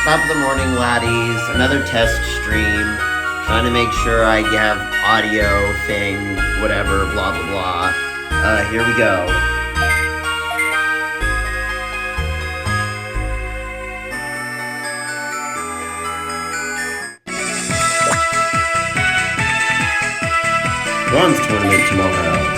Top of the morning, laddies. Another test stream. Trying to make sure I have audio thing, whatever, blah, blah, blah. Here we go. Bronze tournament tomorrow.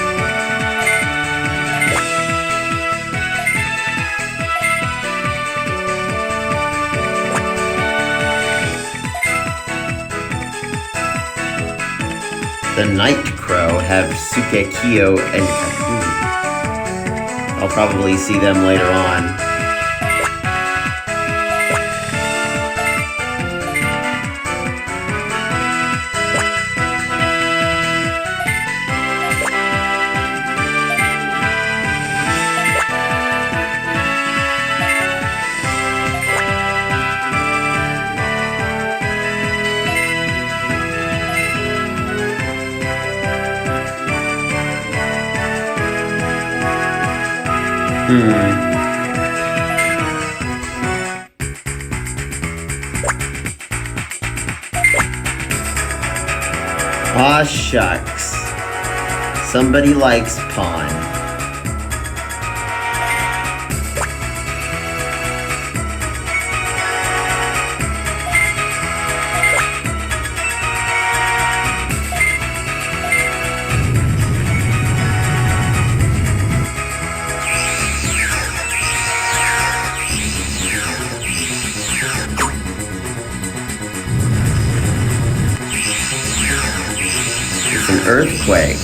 The Night Crow have Sukekyo and Kakumi. I'll probably see them later on. Aw, shucks. Somebody likes Pawn. Earthquake.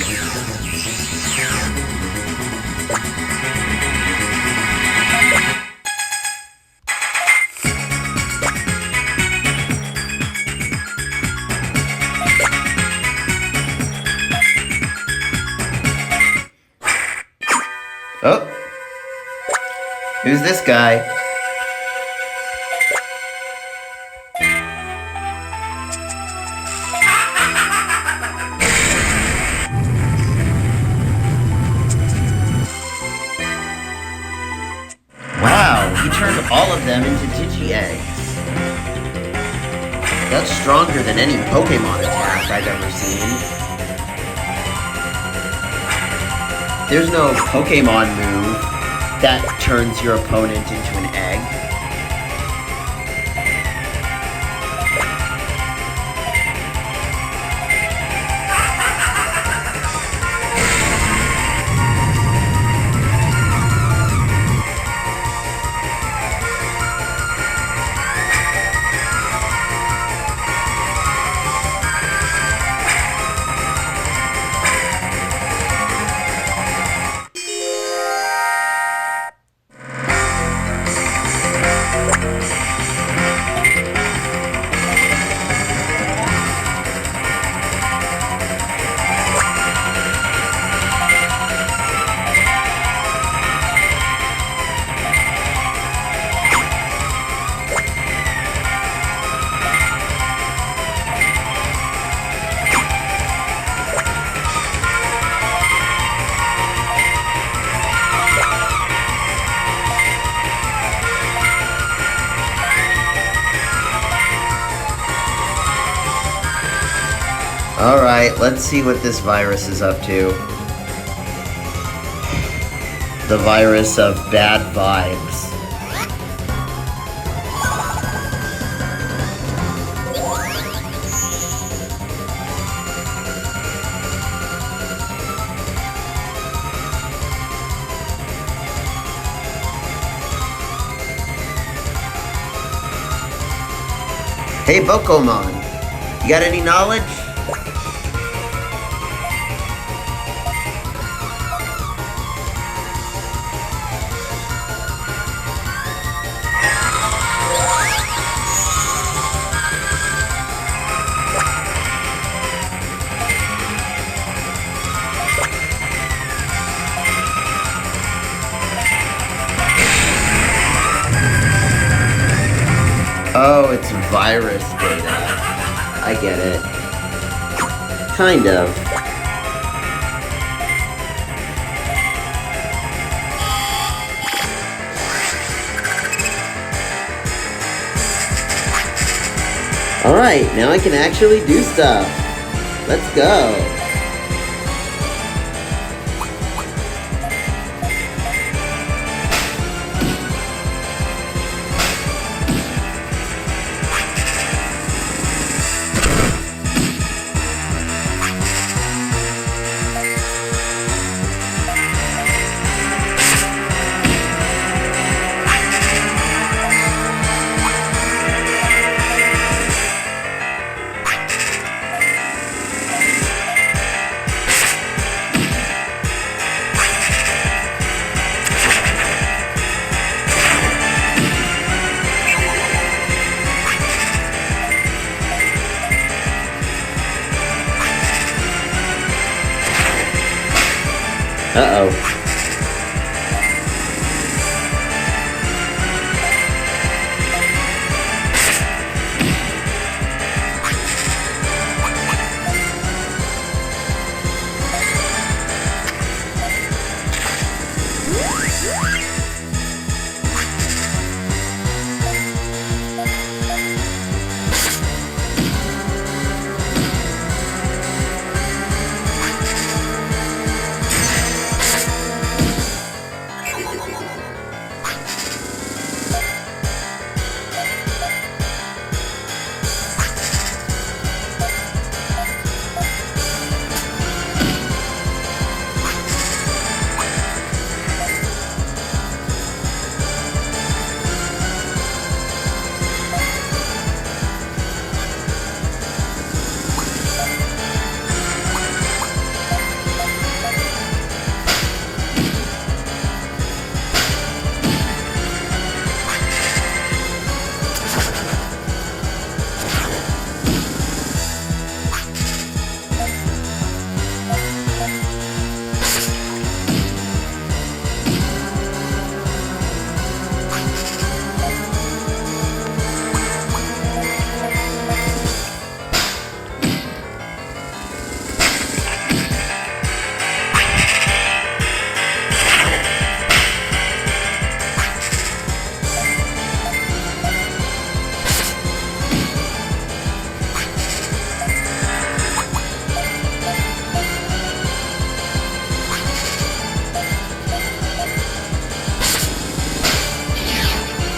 Oh. Who's this guy? All of them into Digi eggs. That's stronger than any Pokemon attack I've ever seen. There's no Pokemon move that turns your opponent into an egg. Alright, let's see what this virus is up to. The virus of bad vibes. Hey, Bokomon, you got any knowledge? Oh, it's virus data. I get it. Kind of. Alright, now I can actually do stuff. Let's go. Uh-oh.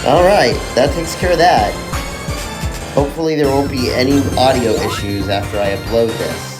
Alright, that takes care of that. Hopefully there won't be any audio issues after I upload this.